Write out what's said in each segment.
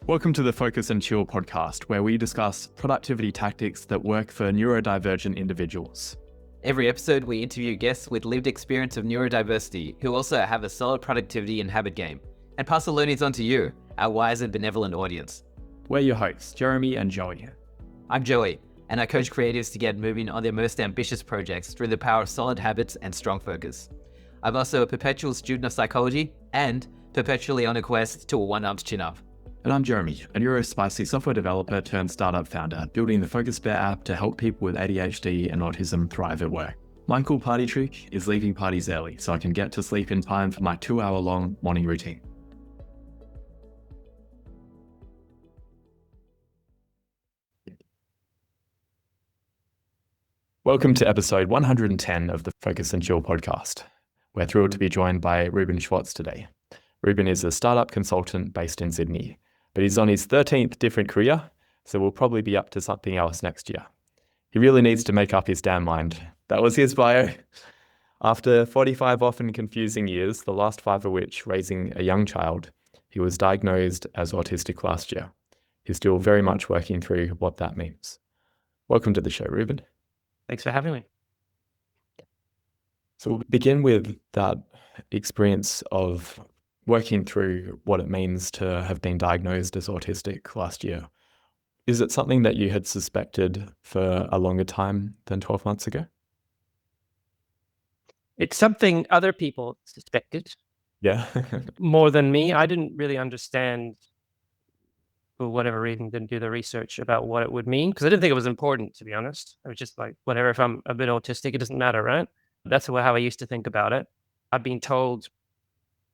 Welcome to the Focus and Chill podcast, where we discuss productivity tactics that work for neurodivergent individuals. Every episode, we interview guests with lived experience of neurodiversity who also have a solid productivity and habit game, and pass the learnings on to you, our wise and benevolent audience. We're your hosts, Jeremy and Joey. I'm Joey, and I coach creatives to get moving on their most ambitious projects through the power of solid habits and strong focus. I'm also a perpetual student of psychology and perpetually on a quest to a one-armed chin-up. And I'm Jeremy, a neurospicy software developer turned startup founder, building the Focus Bear app to help people with ADHD and autism thrive at work. My cool party trick is leaving parties early so I can get to sleep in time for my 2-hour-long morning routine. Welcome to episode 110 of the Focus and Chill podcast. We're thrilled to be joined by Reuben Schwartz today. Reuben is a startup consultant based in Sydney, but he's on his 13th different career, so we'll probably be up to something else next year. He really needs to make up his damn mind. That was his bio. After 45 often confusing years, the last 5 of which raising a young child, he was diagnosed as autistic last year. He's still very much working through what that means. Welcome to the show, Reuben. Thanks for having me. So we'll begin with that experience of working through what it means to have been diagnosed as autistic last year. Is it something that you had suspected for a longer time than 12 months ago? It's something other people suspected. Yeah. More than me. I didn't really understand, for whatever reason, didn't do the research about what it would mean, because I didn't think it was important, to be honest. I was just like, whatever, if I'm a bit autistic, it doesn't matter, right? That's how I used to think about it. I've been told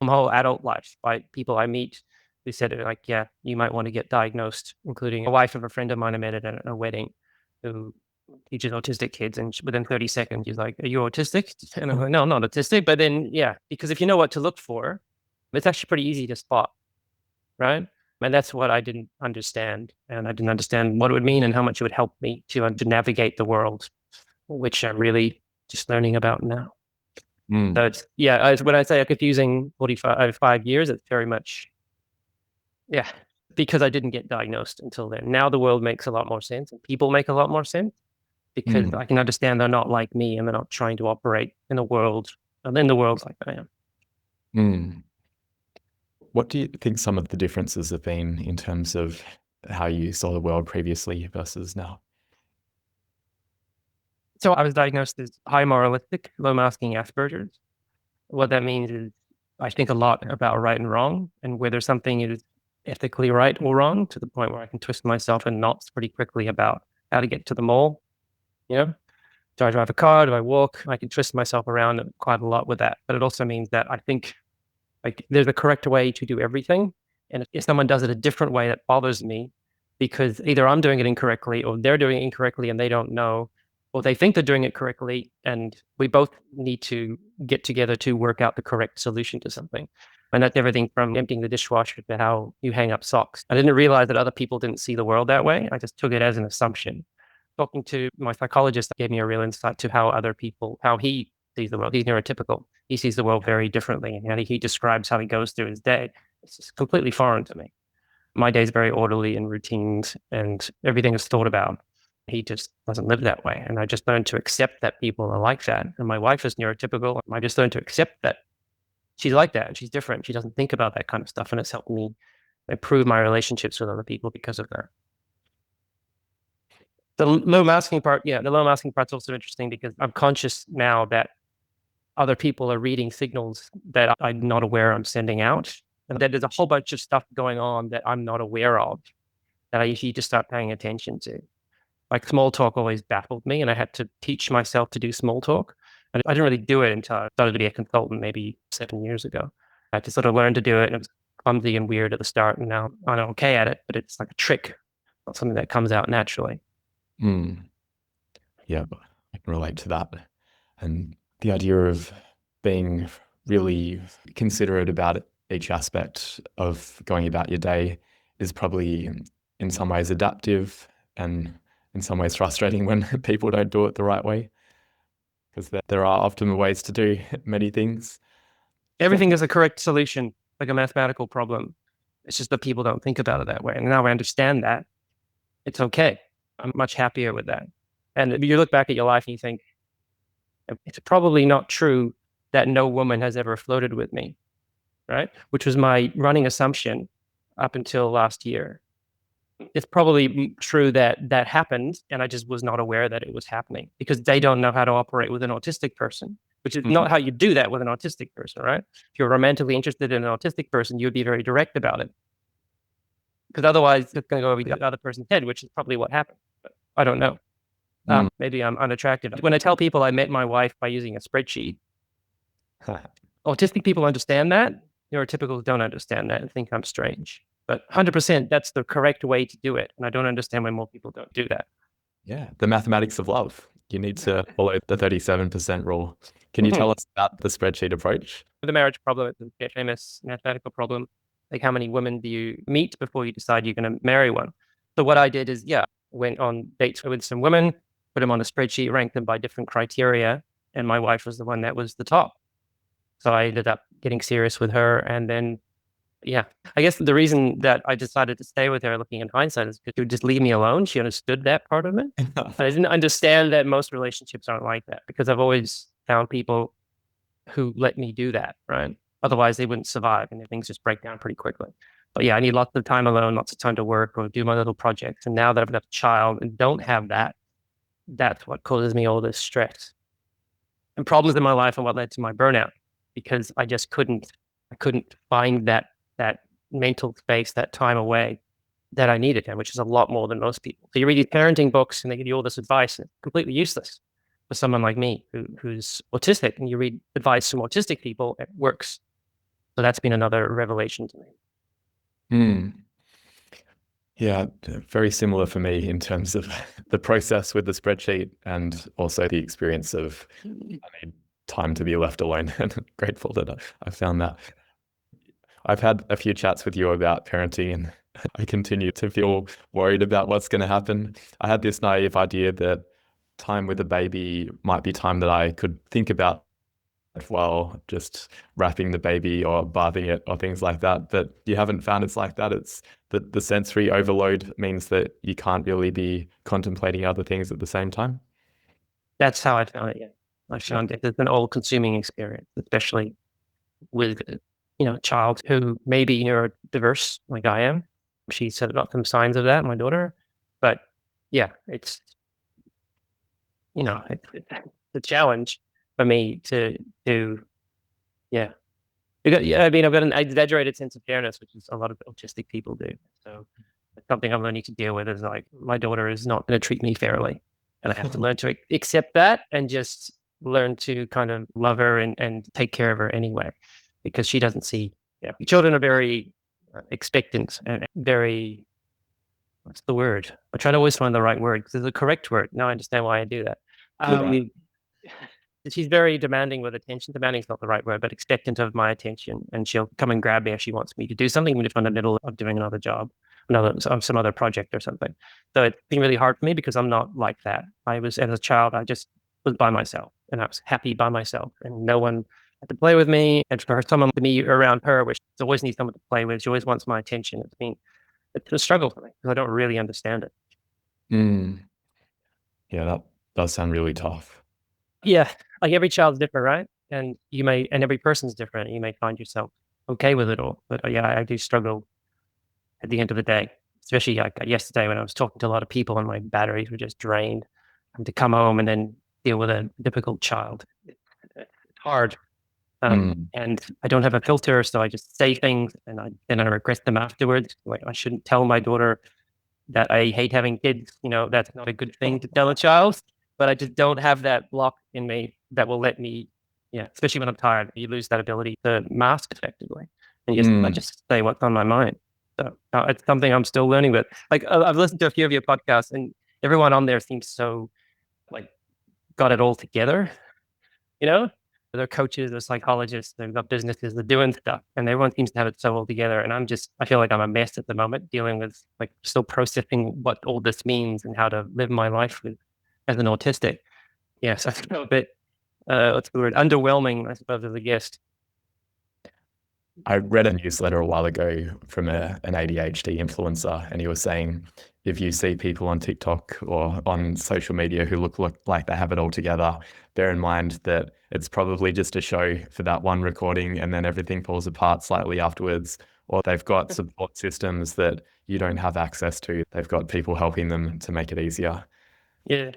my whole adult life by people I meet who said, like, yeah, you might want to get diagnosed, including a wife of a friend of mine I met at a wedding who teaches autistic kids. And within 30 seconds, she's like, are you autistic? And I'm like, no, I'm not autistic. But then, yeah, because if you know what to look for, it's actually pretty easy to spot, right? And that's what I didn't understand. And I didn't understand what it would mean and how much it would help me to navigate the world, which I'm really just learning about now. So it's, yeah, when I say a confusing 5 years, it's very much, yeah, because I didn't get diagnosed until then. Now the world makes a lot more sense and people make a lot more sense because I can understand they're not like me and they're not trying to operate in a world, and in the world like I am. What do you think some of the differences have been in terms of how you saw the world previously versus now? So I was diagnosed as high moralistic, low masking Asperger's. What that means is I think a lot about right and wrong and whether something is ethically right or wrong, to the point where I can twist myself in knots pretty quickly about how to get to the mall. You know, do I drive a car? Do I walk? I can twist myself around quite a lot with that. But it also means that I think like there's a correct way to do everything. And if someone does it a different way, that bothers me because either I'm doing it incorrectly or they're doing it incorrectly and they don't know, or they think they're doing it correctly. And we both need to get together to work out the correct solution to something. And that's everything from emptying the dishwasher to how you hang up socks. I didn't realize that other people didn't see the world that way. I just took it as an assumption. Talking to my psychologist gave me a real insight to how he sees the world. He's neurotypical. He sees the world very differently. And he describes how he goes through his day. It's just completely foreign to me. My day is very orderly and routines and everything is thought about. He just doesn't live that way. And I just learned to accept that people are like that. And my wife is neurotypical. I just learned to accept that she's like that. She's different. She doesn't think about that kind of stuff. And it's helped me improve my relationships with other people because of that. The low masking part's also interesting because I'm conscious now that other people are reading signals that I'm not aware I'm sending out. And that there's a whole bunch of stuff going on that I'm not aware of that I usually just start paying attention to. Like small talk always baffled me and I had to teach myself to do small talk. And I didn't really do it until I started to be a consultant maybe 7 years ago. I had to sort of learn to do it and it was clumsy and weird at the start and now I'm okay at it, but it's like a trick, not something that comes out naturally. Yeah, I can relate to that. And the idea of being really considerate about each aspect of going about your day is probably in some ways adaptive and in some ways frustrating when people don't do it the right way, because there are optimal ways to do many things. Everything is a correct solution, like a mathematical problem. It's just that people don't think about it that way. And now I understand that. It's okay. I'm much happier with that. And if you look back at your life and you think, it's probably not true that no woman has ever flirted with me, right? Which was my running assumption up until last year. It's probably true that that happened, and I just was not aware that it was happening because they don't know how to operate with an autistic person, which is not how you do that with an autistic person, right? If you're romantically interested in an autistic person, you would be very direct about it because otherwise it's going to go over the other person's head, which is probably what happened. But I don't know. Maybe I'm unattractive. When I tell people I met my wife by using a spreadsheet, autistic people understand that. Neurotypicals don't understand that and think I'm strange. But 100%, that's the correct way to do it. And I don't understand why more people don't do that. Yeah, the mathematics of love. You need to follow the 37% rule. Can you tell us about the spreadsheet approach? The marriage problem is a famous mathematical problem. Like, how many women do you meet before you decide you're going to marry one? So what I did is, went on dates with some women, put them on a spreadsheet, ranked them by different criteria. And my wife was the one that was the top. So I ended up getting serious with her. And then, I guess the reason that I decided to stay with her looking in hindsight is because she would just leave me alone. She understood that part of it. I didn't understand that most relationships aren't like that because I've always found people who let me do that, right? Otherwise, they wouldn't survive and things just break down pretty quickly. But I need lots of time alone, lots of time to work or do my little projects. And now that I've got a child and don't have that, that's what causes me all this stress. And problems in my life are what led to my burnout because I just couldn't find that mental space, that time away that I needed, which is a lot more than most people. So you read these parenting books and they give you all this advice, and it's completely useless for someone like me who's autistic, and you read advice from autistic people, it works. So that's been another revelation to me. Yeah, very similar for me in terms of the process with the spreadsheet and also the experience of I need time to be left alone, and grateful that I found that. I've had a few chats with you about parenting, and I continue to feel worried about what's going to happen. I had this naive idea that time with a baby might be time that I could think about while just wrapping the baby or bathing it or things like that. But you haven't found it's like that. It's the sensory overload means that you can't really be contemplating other things at the same time. That's how I found it. Yeah, I found it. It's an all-consuming experience, especially with a child who may be neurodiverse like I am. She said got some signs of that, my daughter. But it's it's a challenge for me to I've got an exaggerated sense of fairness, which is a lot of autistic people do. So it's something I'm learning to deal with is like, my daughter is not going to treat me fairly. And I have to learn to accept that and just learn to kind of love her and take care of her anyway, because she doesn't see, children are very expectant and very, what's the word? I try to always find the right word because there's a correct word. Now I understand why I do that. She's very demanding with attention. Demanding is not the right word, but expectant of my attention. And she'll come and grab me if she wants me to do something, even if I'm in the middle of doing another job, some other project or something. So it's been really hard for me because I'm not like that. As a child, I just was by myself and I was happy by myself and no one had to play with me. And for someone to be around her, which always needs someone to play with, she always wants my attention. It's a struggle for me because I don't really understand it. Yeah, that does sound really tough. Yeah, like every child's different, right? And every person's different. You may find yourself okay with it all, but I do struggle at the end of the day, especially like yesterday when I was talking to a lot of people and my batteries were just drained. And to come home and then deal with a difficult child, it's hard. And I don't have a filter, so I just say things and I regret them afterwards. Like, I shouldn't tell my daughter that I hate having kids. That's not a good thing to tell a child. But I just don't have that block in me that will let me, especially when I'm tired, you lose that ability to mask effectively. And I just say what's on my mind. So it's something I'm still learning with. Like, I've listened to a few of your podcasts and everyone on there seems so like got it all together, They're coaches, they're psychologists, they've got businesses, they're doing stuff, and everyone seems to have it so all together. And I feel like I'm a mess at the moment, dealing with like still processing what all this means and how to live my life as an autistic. Yes, I feel a bit, what's the word? Underwhelming, I suppose, as a guest. I read a newsletter a while ago from an ADHD influencer, and he was saying, if you see people on TikTok or on social media who look like they have it all together, bear in mind that it's probably just a show for that one recording, and then everything falls apart slightly afterwards, or they've got support systems that you don't have access to. They've got people helping them to make it easier. Yeah.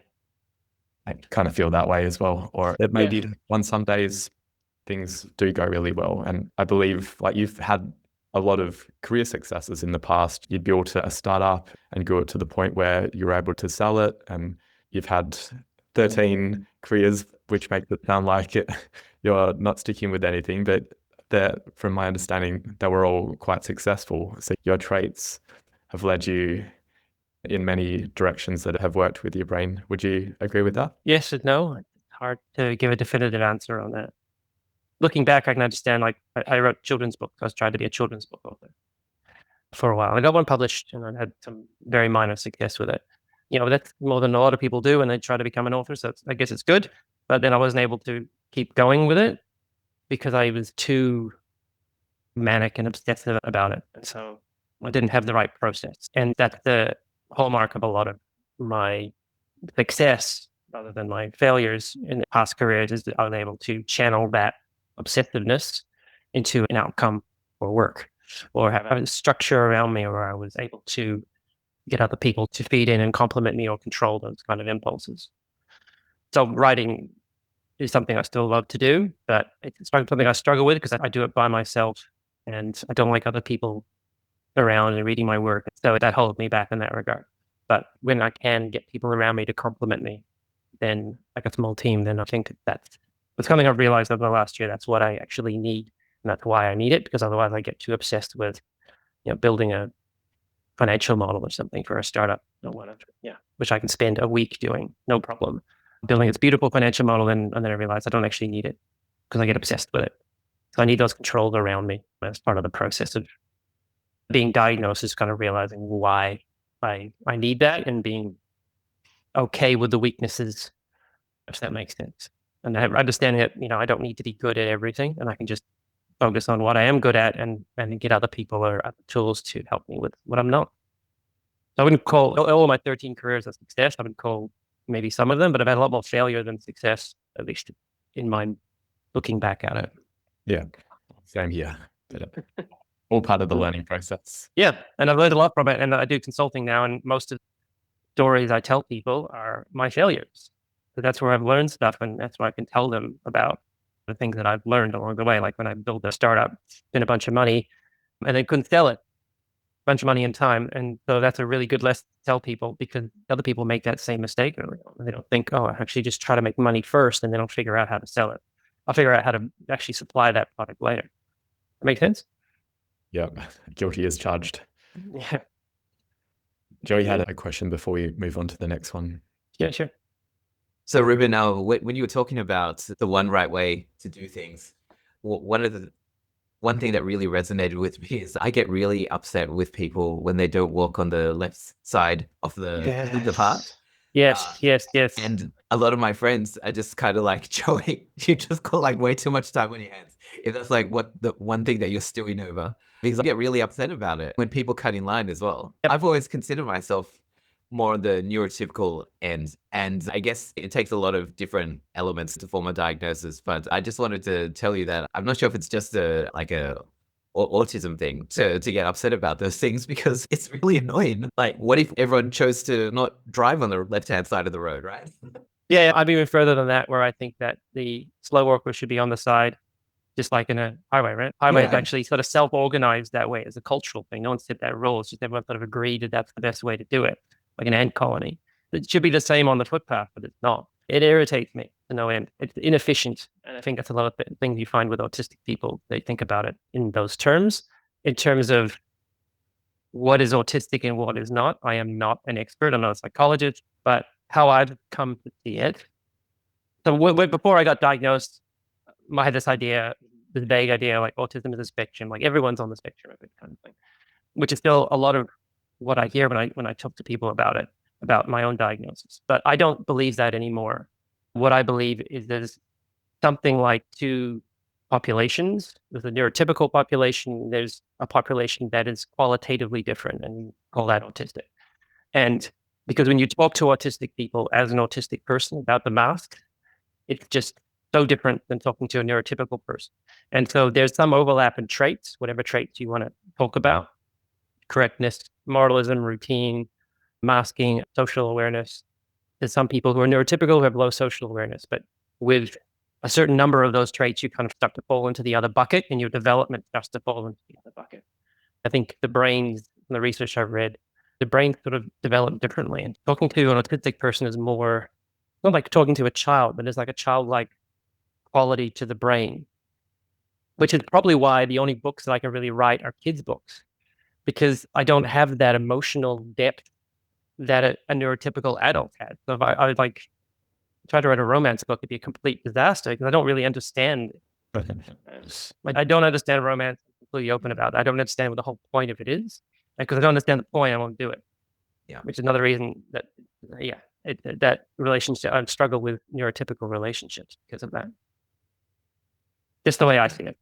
I kind of feel that way as well. Or it may be on some days things do go really well. And I believe like you've had a lot of career successes in the past. You built a startup and grew it to the point where you were able to sell it. And you've had 13 careers, which makes it sound like you're not sticking with anything. But from my understanding, they were all quite successful. So your traits have led you in many directions that have worked with your brain. Would you agree with that? Yes and no. It's hard to give a definitive answer on that. Looking back, I can understand, like, I wrote children's books. I was trying to be a children's book author for a while. I got one published and I had some very minor success with it. That's more than a lot of people do when they try to become an author. So I guess it's good. But then I wasn't able to keep going with it because I was too manic and obsessive about it. And so I didn't have the right process. And that's the hallmark of a lot of my success rather than my failures in past careers, is that I was able to channel that obsessiveness into an outcome or work, or have a structure around me where I was able to get other people to feed in and complement me or control those kind of impulses. So writing is something I still love to do, but it's something I struggle with because I do it by myself and I don't like other people around and reading my work. So that holds me back in that regard. But when I can get people around me to complement me, then like a small team, then I think that's something I've realized over the last year. That's what I actually need. And that's why I need it, because otherwise I get too obsessed with, building a financial model or something for a startup. Which I can spend a week doing, no problem. Building this beautiful financial model, and then I realize I don't actually need it because I get obsessed with it. So I need those controls around me as part of the process of being diagnosed, is kind of realizing why I need that and being okay with the weaknesses, if that makes sense. And understanding that, I don't need to be good at everything and I can just focus on what I am good at and get other people or other tools to help me with what I'm not. So I wouldn't call all of my 13 careers a success. I would call maybe some of them, but I've had a lot more failure than success, at least in my looking back at it. Yeah, same here. All part of the learning process. Yeah, and I've learned a lot from it. And I do consulting now, and most of the stories I tell people are my failures. So that's where I've learned stuff, and that's where I can tell them about the things that I've learned along the way. Like when I built a startup, spent a bunch of money, and then couldn't sell it, a bunch of money and time. And so that's a really good lesson to tell people, because other people make that same mistake early on. They don't think, I actually just try to make money first, and then I'll figure out how to sell it. I'll figure out how to actually supply that product later. That make sense? Yeah, guilty as charged. Yeah. Joey had a question before we move on to the next one. Yeah, sure. So Reuben, now when you were talking about the one right way to do things, one thing that really resonated with me is I get really upset with people when they don't walk on the left side of the path. Yes. And a lot of my friends are just kind of like, Joey, you just got like way too much time on your hands. If that's like the one thing that you're stewing over, because I get really upset about it when people cut in line as well. Yep. I've always considered myself more on the neurotypical end, and I guess it takes a lot of different elements to form a diagnosis. But I just wanted to tell you that I'm not sure if it's just a autism thing to get upset about those things, because it's really annoying. Like, what if everyone chose to not drive on the left-hand side of the road, right? Yeah, I'd be even further than that, where I think that the slow walker should be on the side, just like in a highway, right? Highway is actually sort of self-organized that way as a cultural thing. No one set that rule. It's just everyone sort of agreed that that's the best way to do it, like an ant colony. It should be the same on the footpath, but it's not. It irritates me to no end. It's inefficient. And I think that's a lot of things you find with autistic people. They think about it in those terms, in terms of what is autistic and what is not. I am not an expert. I'm not a psychologist, but how I've come to see it. So before I got diagnosed, I had this idea, this vague idea, like autism is a spectrum, like everyone's on the spectrum of it, kind of thing, which is still a lot of what I hear when I talk to people about it, about my own diagnosis. But I don't believe that anymore. What I believe is there's something like two populations. There's a neurotypical population. There's a population that is qualitatively different, and we call that autistic. And because when you talk to autistic people as an autistic person about the mask, it's just so different than talking to a neurotypical person. And so there's some overlap in traits, whatever traits you want to talk about: correctness, moralism, routine, masking, social awareness. There's some people who are neurotypical who have low social awareness, but with a certain number of those traits, you kind of start to fall into the other bucket, and your development starts to fall into the other bucket. I think the brains, in the research I've read, the brain sort of develop differently. And talking to an autistic person is more, not like talking to a child, but there's like a childlike quality to the brain, which is probably why the only books that I can really write are kids' books, because I don't have that emotional depth that a neurotypical adult had. So if I would like try to write a romance book, it'd be a complete disaster because I don't really understand. I don't understand romance. I'm completely open about it. I don't understand what the whole point of it is. Because I don't understand the point, I won't do it. Yeah. Which is another reason that, that relationship, I struggle with neurotypical relationships because of that. Just the way I see it.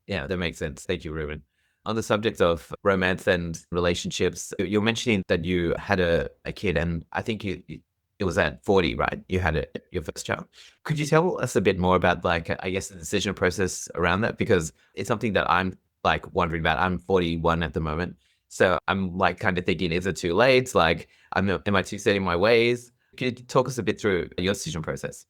Yeah, that makes sense. Thank you, Reuben. On the subject of romance and relationships, you're mentioning that you had a kid, and I think it was at 40, right? You had your first child. Could you tell us a bit more about, like, I guess, the decision process around that? Because it's something that I'm like wondering about. I'm 41 at the moment. So I'm like kind of thinking, is it too late? Like, am I too set in my ways? Could you talk us a bit through your decision process?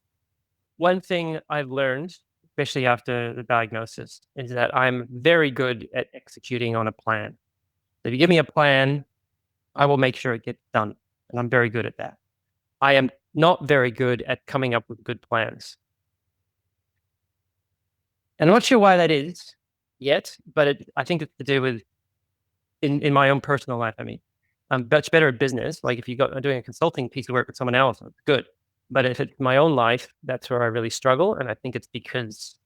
One thing I've learned, especially after the diagnosis, is that I'm very good at executing on a plan. So if you give me a plan, I will make sure it gets done. And I'm very good at that. I am not very good at coming up with good plans. And I'm not sure why that is yet, but I think it's to do with in my own personal life. I mean, I'm much better at business. Like if I'm doing a consulting piece of work with someone else, it's good. But if it's my own life, that's where I really struggle. And I think it's because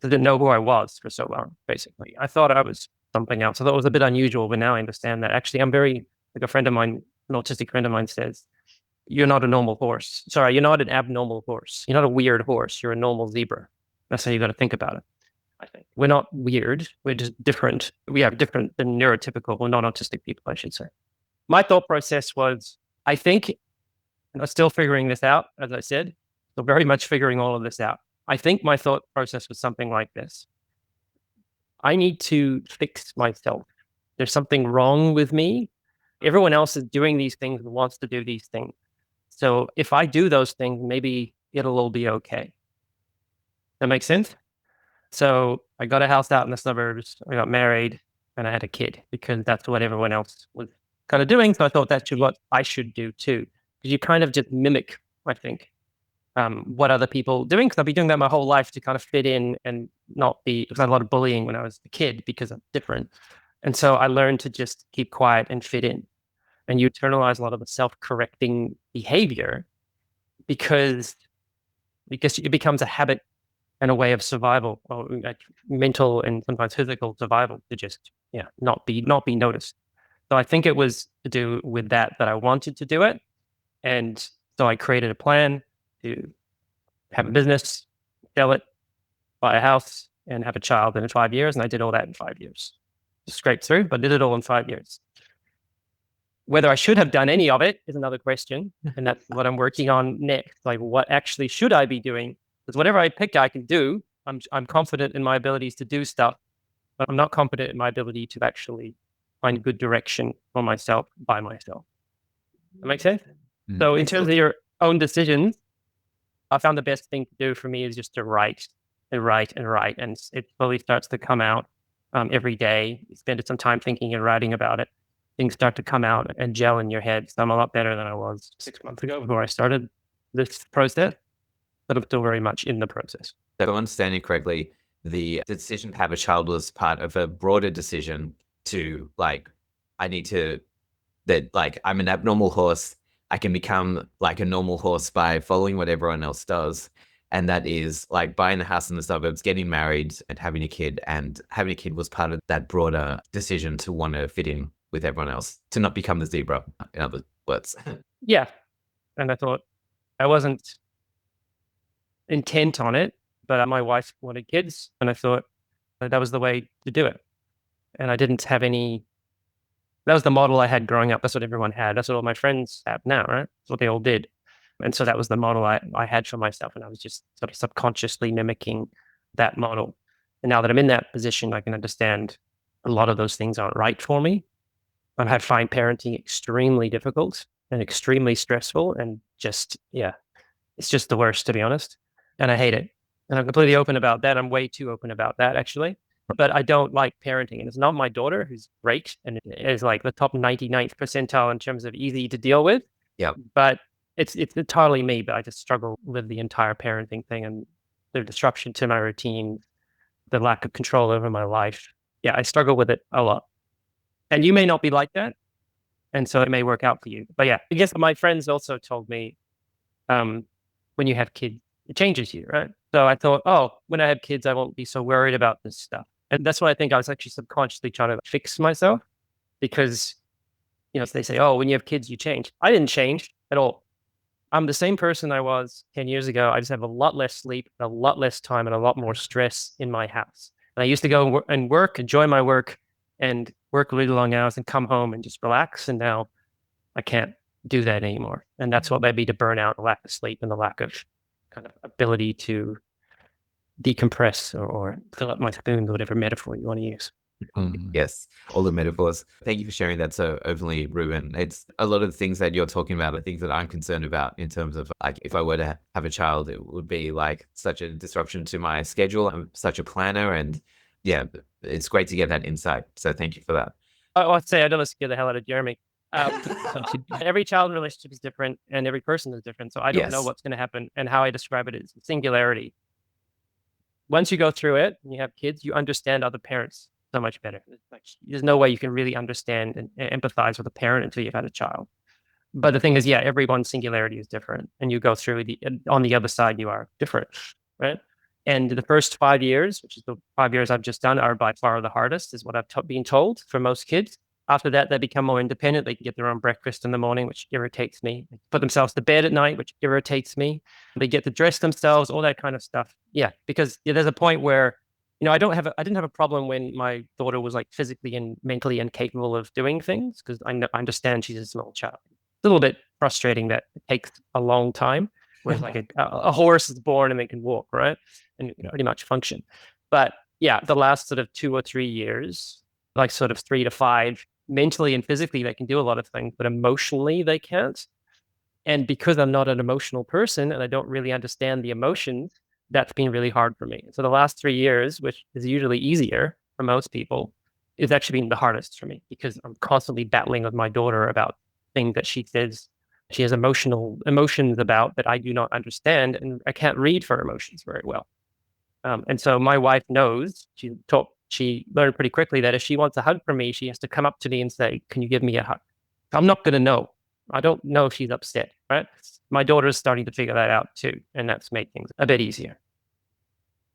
I didn't know who I was for so long, basically. I thought I was something else. I thought it was a bit unusual, but now I understand that actually I'm very, like a friend of mine, an autistic friend of mine says, you're not a normal horse. Sorry, you're not an abnormal horse. You're not a weird horse. You're a normal zebra. That's how you got to think about it. I think we're not weird. We're just different. We are different than neurotypical or non-autistic people, I should say. My thought process was, I think, and I'm still figuring this out, as I said, so very much figuring all of this out. I think my thought process was something like this. I need to fix myself. There's something wrong with me. Everyone else is doing these things and wants to do these things. So if I do those things, maybe it'll all be okay. That makes sense? So I got a house out in the suburbs, I got married, and I had a kid because that's what everyone else was kind of doing. So I thought that's what I should do too. Because you kind of just mimic, I think, what other people are doing. Because I've been doing that my whole life to kind of fit in and not be, because I had a lot of bullying when I was a kid because I'm different. And so I learned to just keep quiet and fit in. And you internalize a lot of the self-correcting behavior because it becomes a habit and a way of survival, or like mental and sometimes physical survival, to just not be noticed. So I think it was to do with that I wanted to do it, and so I created a plan to have a business, sell it, buy a house, and have a child in 5 years. And I did all that in 5 years. Scraped through, but did it all in 5 years. Whether I should have done any of it is another question, and that's what I'm working on next. Like, what actually should I be doing? Because whatever I pick, I can do. I'm confident in my abilities to do stuff, but I'm not confident in my ability to actually find good direction for myself by myself. That makes sense? Mm-hmm. So in terms of your own decisions, I found the best thing to do for me is just to write and write and write. And it slowly starts to come out every day. You spend some time thinking and writing about it. Things start to come out and gel in your head. So I'm a lot better than I was 6 months ago before I started this process, but I'm still very much in the process. If I'm understanding correctly, the decision to have a child was part of a broader decision to, like, I'm an abnormal horse. I can become like a normal horse by following what everyone else does. And that is like buying a house in the suburbs, getting married and having a kid. And having a kid was part of that broader decision to want to fit in with everyone else, to not become the zebra, in other words. Yeah. And I thought I wasn't intent on it, But my wife wanted kids, and I thought that was the way to do it. And I didn't have any, that was the model I had growing up. That's what everyone had. That's what all my friends have now, right? That's what they all did. And so that was the model I had for myself. And I was just sort of subconsciously mimicking that model. And now that I'm in that position, I can understand a lot of those things aren't right for me. And I find parenting extremely difficult and extremely stressful and just, yeah, it's just the worst, to be honest. And I hate it. And I'm completely open about that. I'm way too open about that, actually. But I don't like parenting. And it's not my daughter, who's great and is like the top 99th percentile in terms of easy to deal with. Yeah. But it's entirely me. But I just struggle with the entire parenting thing and the disruption to my routine, the lack of control over my life. Yeah, I struggle with it a lot. And you may not be like that. And so it may work out for you. But yeah, I guess my friends also told me when you have kids, it changes you, right? So I thought, oh, when I have kids, I won't be so worried about this stuff. And that's what I think I was actually subconsciously trying to fix myself because, they say, oh, when you have kids, you change. I didn't change at all. I'm the same person I was 10 years ago. I just have a lot less sleep, a lot less time, and a lot more stress in my house. And I used to go and work, enjoy my work, and work really long hours and come home and just relax. And now I can't do that anymore. And that's what led me to burnout, the lack of sleep and the lack of kind of ability to decompress or fill up my spoon, whatever metaphor you want to use. Yes, all the metaphors. Thank you for sharing that so openly, Reuben. It's a lot of the things that you're talking about are things that I'm concerned about in terms of like if I were to have a child, it would be like such a disruption to my schedule. I'm such a planner, and yeah, it's great to get that insight. So thank you for that. I'd say I don't scare the hell out of Jeremy. Every child relationship is different and every person is different. So I don't know what's going to happen, and how I describe it is singularity. Once you go through it and you have kids, you understand other parents so much better. Like, there's no way you can really understand and empathize with a parent until you've had a child. But the thing is, yeah, everyone's singularity is different, and you go through on the other side, you are different, right? And the first 5 years, which is the 5 years I've just done, are by far the hardest, is what I've been told for most kids. After that, they become more independent. They can get their own breakfast in the morning, which irritates me. They put themselves to bed at night, which irritates me. They get to dress themselves, all that kind of stuff. Yeah, because there's a point where, I didn't have a problem when my daughter was like physically and mentally incapable of doing things, because I understand she's a small child. It's a little bit frustrating that it takes a long time. Whereas like a horse is born and they can walk, right? And pretty much function. But yeah, the last sort of 2 or 3 years, like sort of 3 to 5, mentally and physically, they can do a lot of things, but emotionally they can't. And because I'm not an emotional person and I don't really understand the emotions, that's been really hard for me. So the last 3 years, which is usually easier for most people, is actually been the hardest for me because I'm constantly battling with my daughter about things that she says she has emotions about that I do not understand, and I can't read her emotions very well. And so my wife knows, she learned pretty quickly that if she wants a hug from me, she has to come up to me and say, can you give me a hug? I'm not going to know. I don't know if she's upset, right? My daughter is starting to figure that out too. And that's made things a bit easier.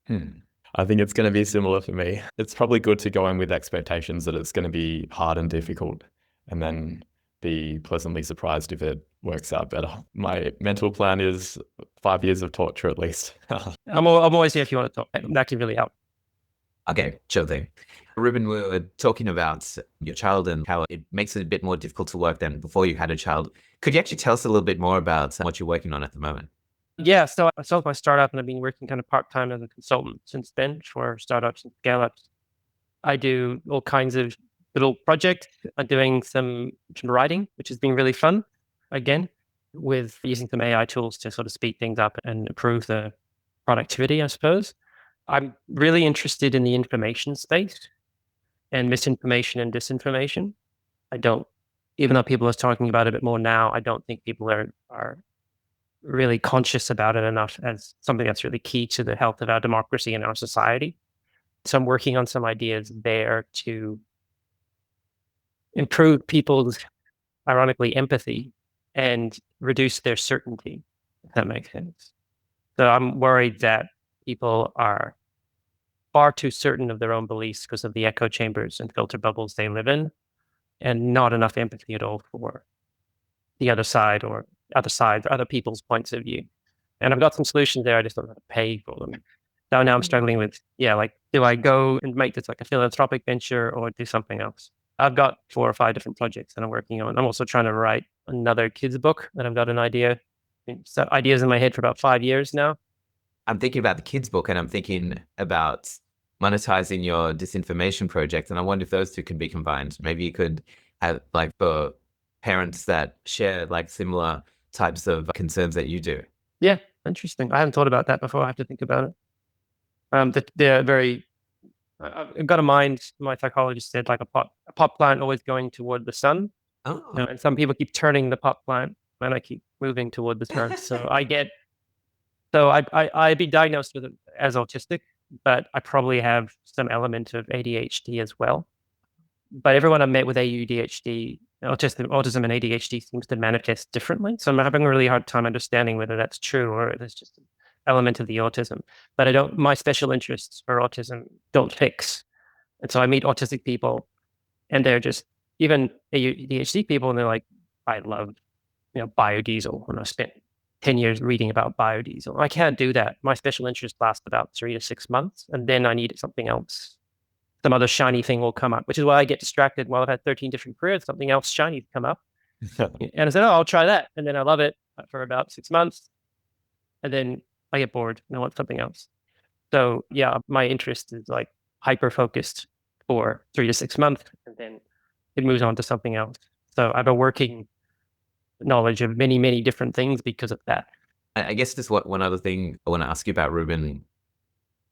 I think it's going to be similar for me. It's probably good to go in with expectations that it's going to be hard and difficult, and then be pleasantly surprised if it works out better. My mental plan is 5 years of torture at least. I'm always here if you want to talk. That can really help. Okay, sure thing. Reuben, we were talking about your child and how it makes it a bit more difficult to work than before you had a child. Could you actually tell us a little bit more about what you're working on at the moment? Yeah, so I started my startup and I've been working kind of part-time as a consultant since then for startups and scale-ups. I do all kinds of little projects. I'm doing some writing, which has been really fun, again, with using some AI tools to sort of speed things up and improve the productivity, I suppose. I'm really interested in the information space and misinformation and disinformation. Even though people are talking about it a bit more now, I don't think people are really conscious about it enough as something that's really key to the health of our democracy and our society. So I'm working on some ideas there to improve people's, ironically, empathy and reduce their certainty, if that makes sense. So I'm worried that people are far too certain of their own beliefs because of the echo chambers and filter bubbles they live in, and not enough empathy at all for the other side or other people's points of view. And I've got some solutions there. I just don't know how to pay for them. So now I'm struggling with, like, do I go and make this like a philanthropic venture or do something else? I've got 4 or 5 different projects that I'm working on. I'm also trying to write another kids book that I've got an idea, so ideas in my head for about 5 years now. I'm thinking about the kids book and I'm thinking about monetizing your disinformation project. And I wonder if those two can be combined. Maybe you could have, like, for parents that share like similar types of concerns that you do. Yeah, interesting. I haven't thought about that before. I have to think about it. They're very, I've got a mind, my psychologist said, like a pot plant always going toward the sun. Oh, And some people keep turning the pot plant and I keep moving toward the sun. So I'd be diagnosed with it as autistic, but I probably have some element of ADHD as well. But everyone I met with ADHD, autism and ADHD seems to manifest differently. So I'm having a really hard time understanding whether that's true or there's just an element of the autism. But my special interests for autism don't fix. And so I meet autistic people and they're just, even ADHD people, and they're like, I love, biodiesel. And I spent 10 years reading about biodiesel. I can't do that. My special interest lasts about 3 to 6 months, and then I need something else. Some other shiny thing will come up, which is why I get distracted. While I've had 13 different careers, something else shiny come up. And I said, oh, I'll try that. And then I love it for about 6 months. And then I get bored and I want something else. So yeah, my interest is like hyper focused for 3 to 6 months, and then it moves on to something else. So I have a working knowledge of many, many different things because of that. I guess just one other thing I want to ask you about, Reuben.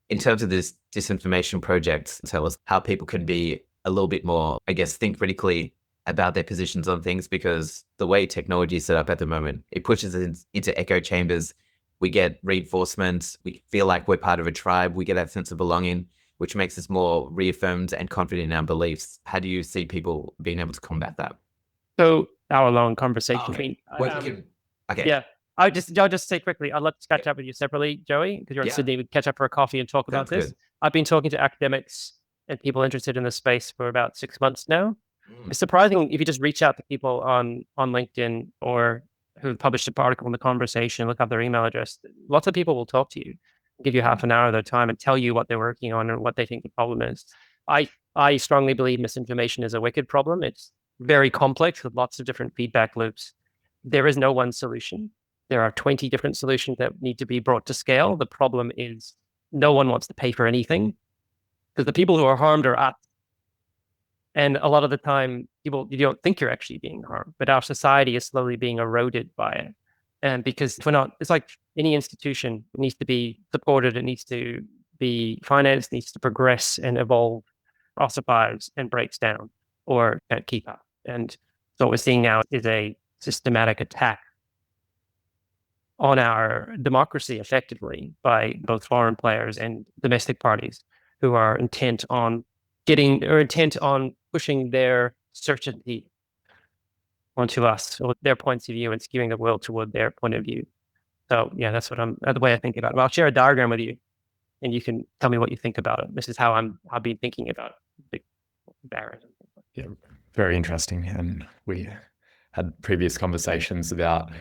In terms of this disinformation project, tell us how people can be a little bit more, I guess, think critically about their positions on things, because the way technology is set up at the moment, it pushes us into echo chambers. We get reinforcement. We feel like we're part of a tribe. We get that sense of belonging, which makes us more reaffirmed and confident in our beliefs. How do you see people being able to combat that? So hour-long conversation. Okay. Okay. Yeah. I'll just say quickly, I'd love to catch up with you separately, Joey, because you're in Sydney. We'd catch up for a coffee and talk about this. Good. I've been talking to academics and people interested in this space for about 6 months now. It's surprising if you just reach out to people on LinkedIn or who published an article in the conversation, look up their email address. Lots of people will talk to you, give you half an hour of their time and tell you what they're working on and what they think the problem is. I strongly believe misinformation is a wicked problem. It's very complex with lots of different feedback loops. There is no one solution. There are 20 different solutions that need to be brought to scale. The problem is no one wants to pay for anything because the people who are harmed are us. And a lot of the time, you don't think you're actually being harmed, but our society is slowly being eroded by it. And because it's like any institution, it needs to be supported, it needs to be financed, needs to progress and evolve, ossifies and breaks down or can't keep up. And so what we're seeing now is a systematic attack on our democracy effectively by both foreign players and domestic parties who are intent on pushing their certainty onto us or their points of view and skewing the world toward their point of view. So yeah, that's the way I think about it. But I'll share a diagram with you and you can tell me what you think about it. This is how I've been thinking about big barriers. Yeah, very interesting. And we had previous conversations about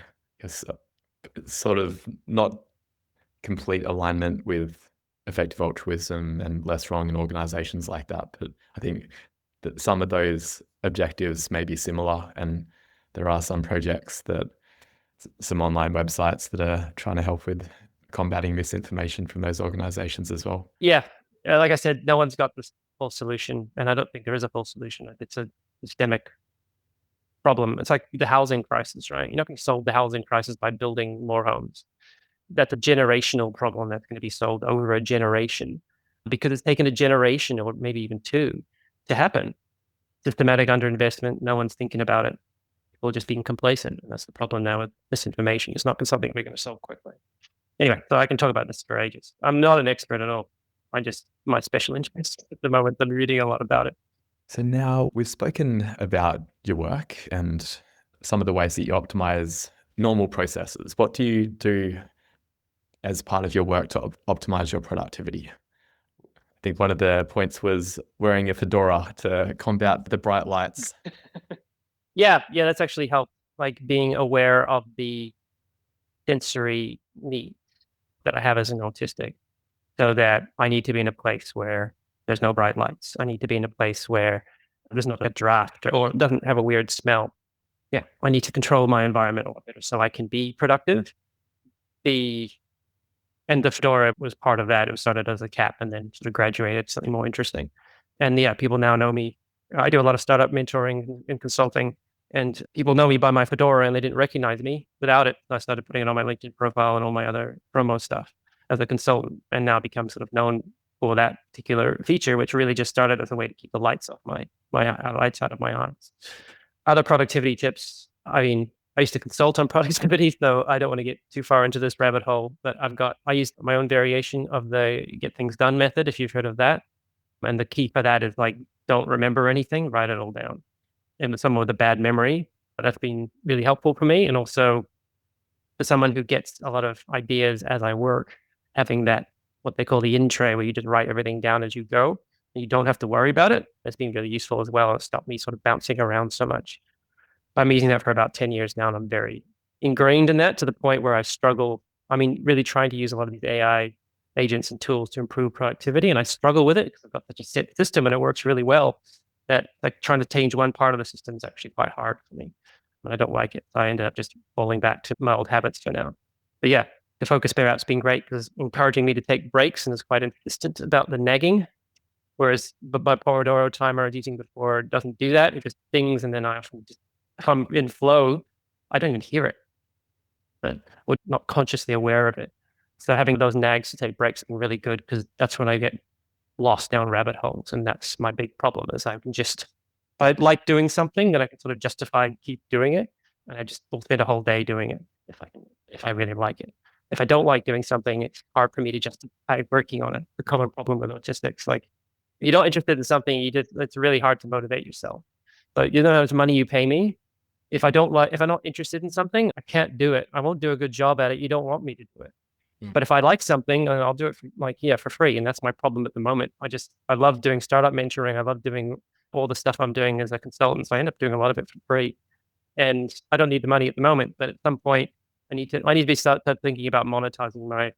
sort of not complete alignment with effective altruism and less wrong in organizations like that. But I think that some of those objectives may be similar, and there are some projects some online websites that are trying to help with combating misinformation from those organizations as well. Yeah. Like I said, no one's got this full solution, and I don't think there is a full solution. It's a systemic problem. It's like the housing crisis, right? You're not going to solve the housing crisis by building more homes. That's a generational problem that's going to be solved over a generation because it's taken a generation or maybe even 2 to happen. Systematic underinvestment. No one's thinking about it. People are just being complacent. And that's the problem now with misinformation. It's not something we're going to solve quickly. Anyway, so I can talk about this for ages. I'm not an expert at all. My special interest at the moment. I'm reading a lot about it. So now we've spoken about your work and some of the ways that you optimize normal processes. What do you do as part of your work to optimize your productivity? I think one of the points was wearing a fedora to combat the bright lights. Yeah, that's actually helped, like being aware of the sensory needs that I have as an autistic. so that I need to be in a place where there's no bright lights. I need to be in a place where there's not a draft or it doesn't have a weird smell. Yeah, I need to control my environment a little bit so I can be productive. And the Fedora was part of that. It was started as a cap and then sort of graduated to something more interesting. And yeah, people now know me. I do a lot of startup mentoring and consulting, and people know me by my Fedora and they didn't recognize me without it. I started putting it on my LinkedIn profile and all my other promo stuff as a consultant, and now become sort of known for that particular feature, which really just started as a way to keep the lights off my lights out of my eyes. Other productivity tips. I mean, I used to consult on productivity, so I don't want to get too far into this rabbit hole, but I used my own variation of the get things done method, if you've heard of that. And the key for that is like, don't remember anything, write it all down. And someone with a bad memory, but that's been really helpful for me. And also for someone who gets a lot of ideas as I work, having that, what they call the in tray, where you just write everything down as you go. And you don't have to worry about it. That's been really useful as well. It's stopped me sort of bouncing around so much. I'm using that for about 10 years now, and I'm very ingrained in that to the point where I struggle. I mean, really trying to use a lot of these AI agents and tools to improve productivity. And I struggle with it because I've got such a set system and it works really well that like trying to change one part of the system is actually quite hard for me. And I don't like it. So I end up just falling back to my old habits for now. But yeah, the Focus Bear app's been great because it's encouraging me to take breaks and is quite insistent about the nagging. Whereas my Pomodoro timer I was using before doesn't do that. It just dings, and then I often just, if I'm in flow, I don't even hear it, but we're not consciously aware of it. So having those nags to take breaks has been really good because that's when I get lost down rabbit holes. And that's my big problem is I like doing something that I can sort of justify and keep doing it. And I just will spend a whole day doing it if I really like it. If I don't like doing something, it's hard for me to justify working on it. The common problem with autistics, like if you're not interested in something, it's really hard to motivate yourself. But you know how much money you pay me? If I'm not interested in something, I can't do it. I won't do a good job at it. You don't want me to do it. But if I like something, I'll do it for free. And that's my problem at the moment. I love doing startup mentoring. I love doing all the stuff I'm doing as a consultant. So I end up doing a lot of it for free. And I don't need the money at the moment, but at some point I need to start thinking about monetizing my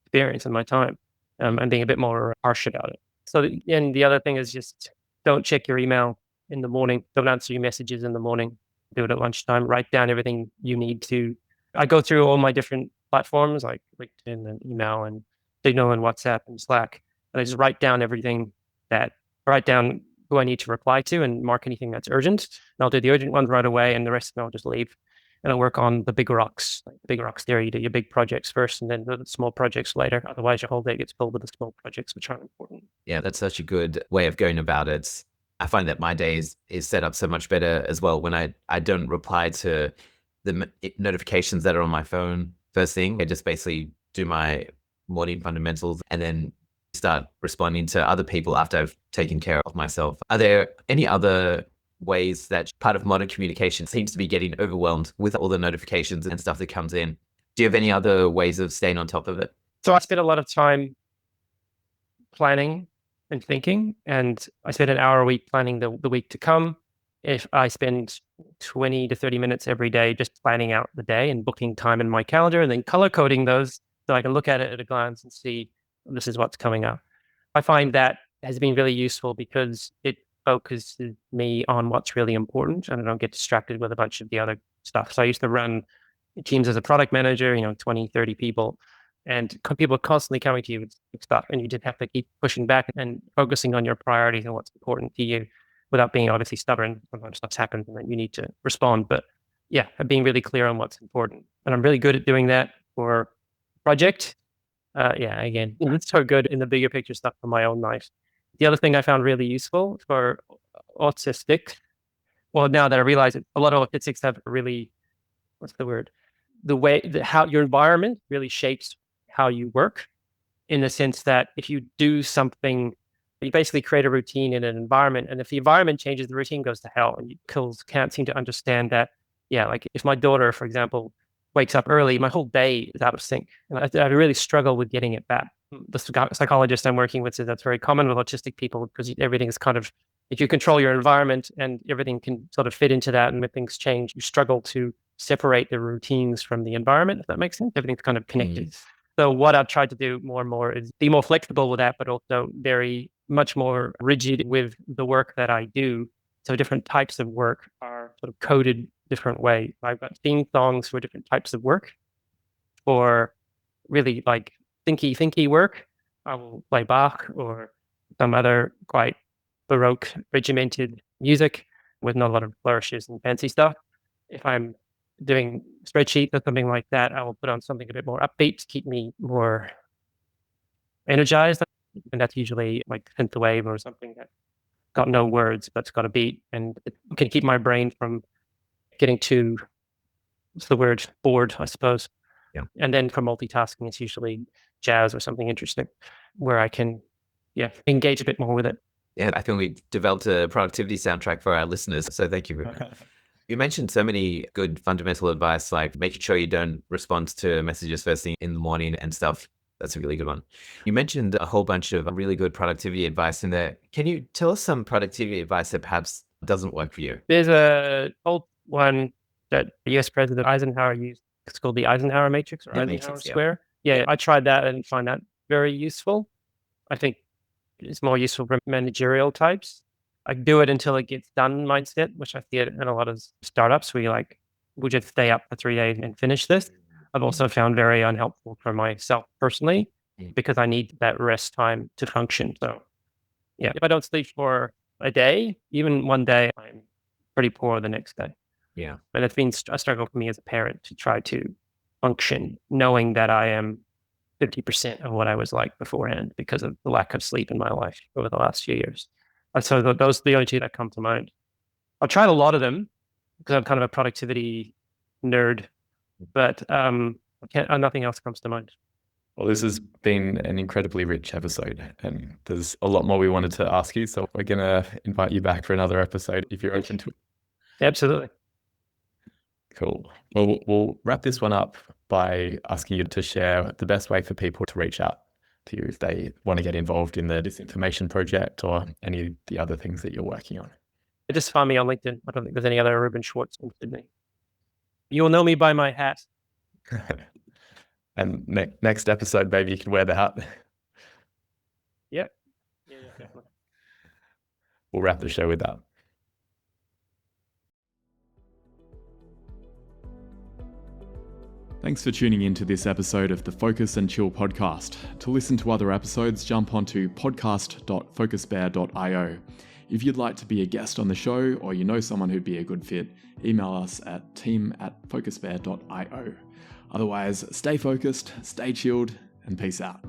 experience and my time, and being a bit more harsh about it. So, and the other thing is just don't check your email in the morning. Don't answer your messages in the morning. Do it at lunchtime. Write down everything you need to. I go through all my different platforms like LinkedIn and email and Signal and WhatsApp and Slack. And I just write down who I need to reply to and mark anything that's urgent. And I'll do the urgent ones right away, and the rest of them I'll just leave. And I'll work on the big rocks, like the big rocks theory. You do your big projects first and then the small projects later. Otherwise, your whole day gets filled with the small projects, which aren't important. Yeah, that's such a good way of going about it. I find that my day is set up so much better as well when I don't reply to the notifications that are on my phone first thing. I just basically do my morning fundamentals and then start responding to other people after I've taken care of myself. Are there any other ways that part of modern communication seems to be getting overwhelmed with all the notifications and stuff that comes in? Do you have any other ways of staying on top of it? So I spend a lot of time planning and thinking, and I spend an hour a week planning the week to come. If I spend 20 to 30 minutes every day just planning out the day and booking time in my calendar and then color coding those so I can look at it at a glance and see this is what's coming up. I find that has been really useful because it focuses me on what's really important and I don't get distracted with a bunch of the other stuff. So I used to run teams as a product manager, 20, 30 people, and people are constantly coming to you with stuff, and you just have to keep pushing back and focusing on your priorities and what's important to you without being obviously stubborn. Sometimes stuff happens and then you need to respond. But yeah, being really clear on what's important. And I'm really good at doing that for project. Again, it's so good in the bigger picture stuff for my own life. The other thing I found really useful for autistic, well, now that I realize it, a lot of autistics have really, what's the word? How your environment really shapes how you work, in the sense that if you do something, you basically create a routine in an environment. And if the environment changes, the routine goes to hell. And you can't seem to understand that. Yeah, like if my daughter, for example, wakes up early, my whole day is out of sync. And I really struggle with getting it back. The psychologist I'm working with says that's very common with autistic people because everything is kind of, if you control your environment and everything can sort of fit into that, and when things change, you struggle to separate the routines from the environment, if that makes sense. Everything's kind of connected. So what I've tried to do more and more is be more flexible with that, but also very much more rigid with the work that I do. So different types of work are sort of coded different ways. I've got theme songs for different types of work. For really like thinky work, I will play Bach or some other quite Baroque regimented music with not a lot of flourishes and fancy stuff. If I'm doing spreadsheets or something like that, I will put on something a bit more upbeat to keep me more energized. And that's usually like synthwave or something that got no words, but it's got a beat and it can keep my brain from getting too, what's the word, bored, I suppose. Yeah. And then for multitasking, it's usually jazz or something interesting where I can, engage a bit more with it. Yeah, I think we developed a productivity soundtrack for our listeners. So thank you. You mentioned so many good fundamental advice, like making sure you don't respond to messages first thing in the morning and stuff. That's a really good one. You mentioned a whole bunch of really good productivity advice in there. Can you tell us some productivity advice that perhaps doesn't work for you? There's a old one that US President Eisenhower used. It's called the Eisenhower Matrix or Yeah, Eisenhower Matrix, yeah. Square. Yeah, I tried that and find that very useful. I think it's more useful for managerial types. I do it until it gets done mindset, which I see it in a lot of startups where we'll just stay up for 3 days and finish this. I've also found very unhelpful for myself personally because I need that rest time to function. So yeah, if I don't sleep for a day, even one day, I'm pretty poor the next day. Yeah. And it's been a struggle for me as a parent to try to function knowing that I am 50% of what I was like beforehand because of the lack of sleep in my life over the last few years. And so those are the only two that come to mind. I've tried a lot of them because I'm kind of a productivity nerd, but nothing else comes to mind. Well, this has been an incredibly rich episode, and there's a lot more we wanted to ask you. So we're going to invite you back for another episode if you're open to it. Absolutely. Cool. Well, we'll wrap this one up by asking you to share the best way for people to reach out to you if they want to get involved in the Disinformation project or any of the other things that you're working on. Just find me on LinkedIn. I don't think there's any other Reuben Schwartz in Sydney. You'll know me by my hat. And next episode, maybe you can wear the hat. Yeah, definitely. We'll wrap the show with that. Thanks for tuning in to this episode of the Focus and Chill podcast. To listen to other episodes, jump onto podcast.focusbear.io. If you'd like to be a guest on the show or you know someone who'd be a good fit, email us at team@focusbear.io. Otherwise, stay focused, stay chilled, and peace out.